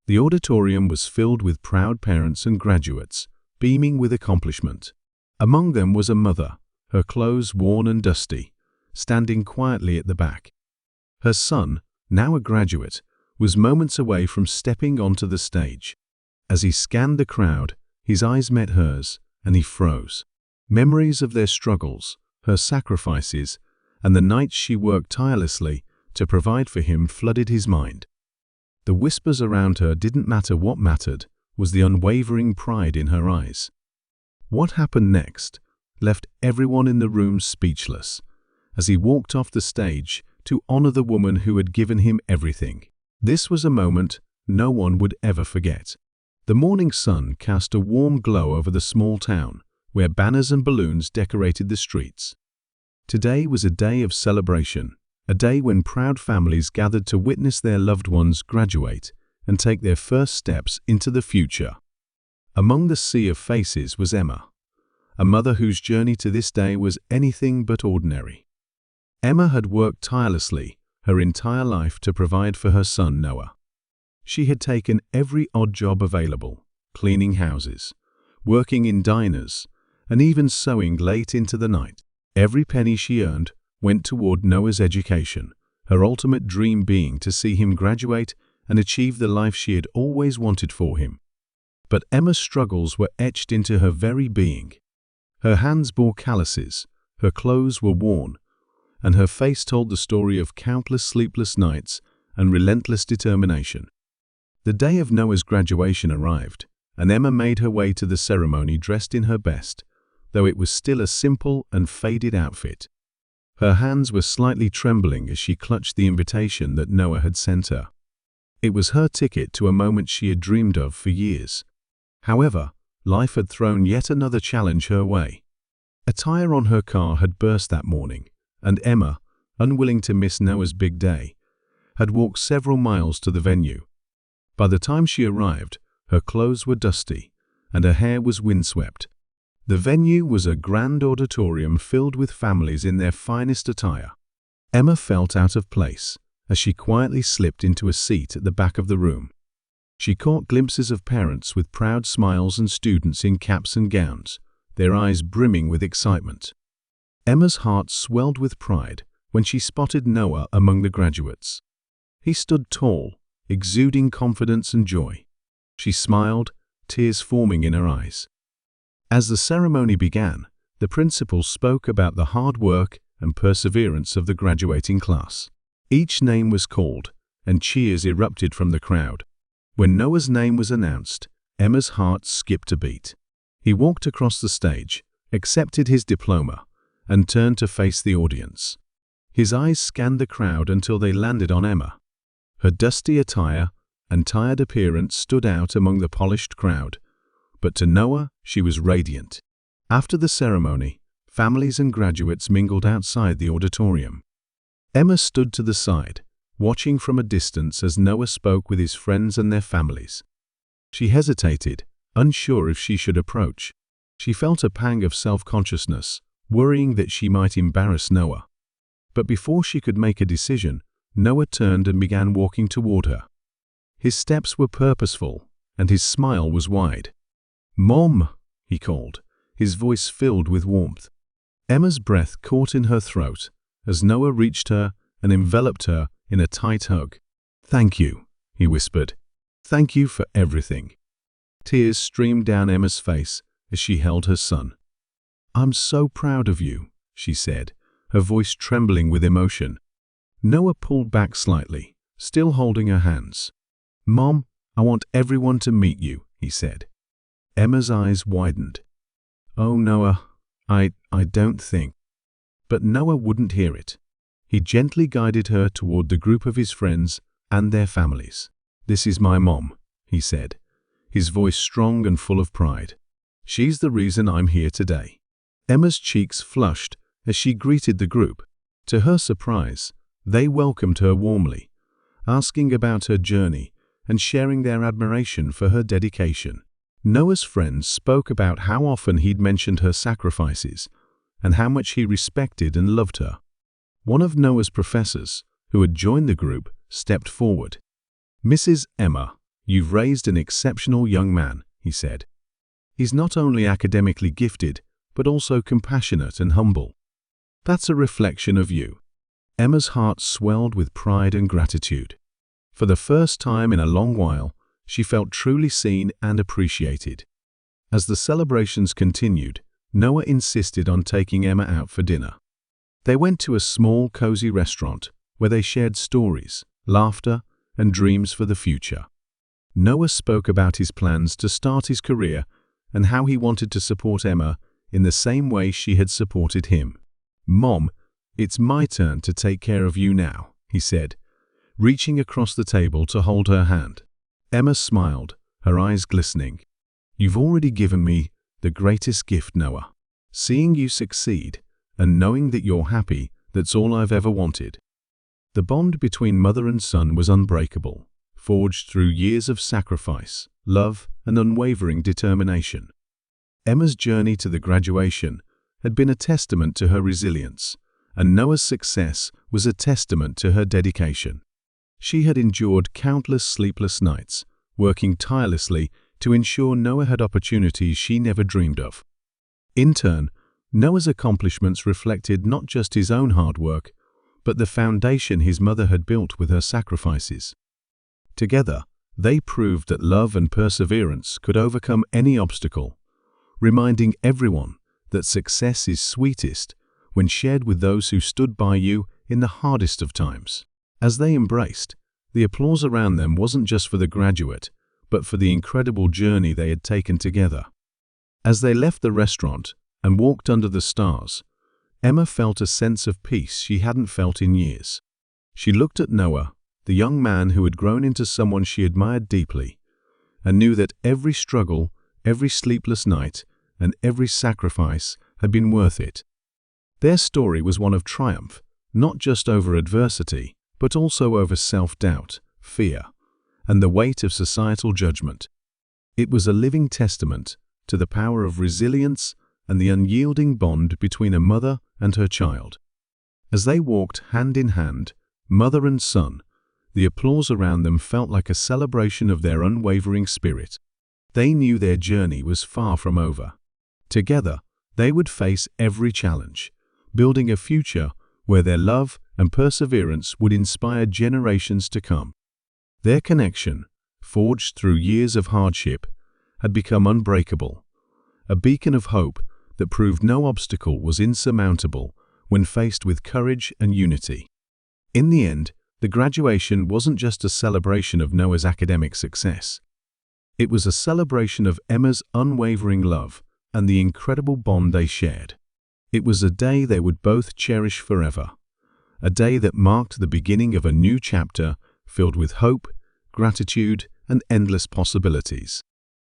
The auditorium was filled with proud parents and graduates, beaming with accomplishment. Among them was a mother, her clothes worn and dusty, standing quietly at the back. Her son, now a graduate, was moments away from stepping onto the stage. As he scanned the crowd, his eyes met hers, and he froze. Memories of their struggles, her sacrifices, and the nights she worked tirelessly to provide for him flooded his mind. The whispers around her didn't matter. What mattered was the unwavering pride in her eyes. What happened next left everyone in the room speechless, as he walked off the stage to honor the woman who had given him everything. This was a moment no one would ever forget. The morning sun cast a warm glow over the small town, where banners and balloons decorated the streets. Today was a day of celebration, a day when proud families gathered to witness their loved ones graduate and take their first steps into the future. Among the sea of faces was Emma, a mother whose journey to this day was anything but ordinary. Emma had worked tirelessly her entire life to provide for her son Noah. She had taken every odd job available, cleaning houses, working in diners, and even sewing late into the night. Every penny she earned went toward Noah's education, her ultimate dream being to see him graduate and achieve the life she had always wanted for him. But Emma's struggles were etched into her very being. Her hands bore calluses, her clothes were worn, and her face told the story of countless sleepless nights and relentless determination. The day of Noah's graduation arrived, and Emma made her way to the ceremony dressed in her best, though it was still a simple and faded outfit. Her hands were slightly trembling as she clutched the invitation that Noah had sent her. It was her ticket to a moment she had dreamed of for years. However, life had thrown yet another challenge her way. A tire on her car had burst that morning, and Emma, unwilling to miss Noah's big day, had walked several miles to the venue. By the time she arrived, her clothes were dusty, and her hair was windswept. The venue was a grand auditorium filled with families in their finest attire. Emma felt out of place as she quietly slipped into a seat at the back of the room. She caught glimpses of parents with proud smiles and students in caps and gowns, their eyes brimming with excitement. Emma's heart swelled with pride when she spotted Noah among the graduates. He stood tall, exuding confidence and joy. She smiled, tears forming in her eyes. As the ceremony began, the principal spoke about the hard work and perseverance of the graduating class. Each name was called, and cheers erupted from the crowd. When Noah's name was announced, Emma's heart skipped a beat. He walked across the stage, accepted his diploma, and turned to face the audience. His eyes scanned the crowd until they landed on Emma. Her dusty attire and tired appearance stood out among the polished crowd, but to Noah she was radiant. After the ceremony, families and graduates mingled outside the auditorium. Emma stood to the side, watching from a distance as Noah spoke with his friends and their families. She hesitated, unsure if she should approach. She felt a pang of self-consciousness, worrying that she might embarrass Noah. But before she could make a decision, Noah turned and began walking toward her. His steps were purposeful, and his smile was wide. "Mom," he called, his voice filled with warmth. Emma's breath caught in her throat as Noah reached her and enveloped her in a tight hug. "Thank you," he whispered. "Thank you for everything." Tears streamed down Emma's face as she held her son. "I'm so proud of you," she said, her voice trembling with emotion. Noah pulled back slightly, still holding her hands. "Mom, I want everyone to meet you," he said. Emma's eyes widened. "Oh, Noah, I don't think." But Noah wouldn't hear it. He gently guided her toward the group of his friends and their families. "This is my mom," he said, his voice strong and full of pride. "She's the reason I'm here today." Emma's cheeks flushed as she greeted the group. To her surprise, they welcomed her warmly, asking about her journey and sharing their admiration for her dedication. Noah's friends spoke about how often he'd mentioned her sacrifices and how much he respected and loved her. One of Noah's professors, who had joined the group, stepped forward. "Mrs. Emma, "You've raised an exceptional young man," he said. "He's not only academically gifted, but also compassionate and humble. That's a reflection of you." Emma's heart swelled with pride and gratitude. For the first time in a long while, she felt truly seen and appreciated. As the celebrations continued, Noah insisted on taking Emma out for dinner. They went to a small, cozy restaurant where they shared stories, laughter, and dreams for the future. Noah spoke about his plans to start his career and how he wanted to support Emma in the same way she had supported him. "Mom, it's my turn to take care of you now," he said, reaching across the table to hold her hand. Emma smiled, her eyes glistening. "You've already given me the greatest gift, Noah. Seeing you succeed and knowing that you're happy, that's all I've ever wanted." The bond between mother and son was unbreakable, forged through years of sacrifice, love, and unwavering determination. Emma's journey to the graduation had been a testament to her resilience, and Noah's success was a testament to her dedication. She had endured countless sleepless nights, working tirelessly to ensure Noah had opportunities she never dreamed of. In turn, Noah's accomplishments reflected not just his own hard work, but the foundation his mother had built with her sacrifices. Together, they proved that love and perseverance could overcome any obstacle, reminding everyone that success is sweetest when shared with those who stood by you in the hardest of times. As they embraced, the applause around them wasn't just for the graduate, but for the incredible journey they had taken together. As they left the restaurant and walked under the stars, Emma felt a sense of peace she hadn't felt in years. She looked at Noah, the young man who had grown into someone she admired deeply, and knew that every struggle, every sleepless night, and every sacrifice had been worth it. Their story was one of triumph, not just over adversity, but also over self-doubt, fear, and the weight of societal judgment. It was a living testament to the power of resilience and the unyielding bond between a mother and her child. As they walked hand in hand, mother and son, the applause around them felt like a celebration of their unwavering spirit. They knew their journey was far from over. Together, they would face every challenge, building a future where their love and perseverance would inspire generations to come. Their connection, forged through years of hardship, had become unbreakable, a beacon of hope that proved no obstacle was insurmountable when faced with courage and unity. In the end, the graduation wasn't just a celebration of Noah's academic success. It was a celebration of Emma's unwavering love and the incredible bond they shared. It was a day they would both cherish forever, a day that marked the beginning of a new chapter filled with hope, gratitude, and endless possibilities.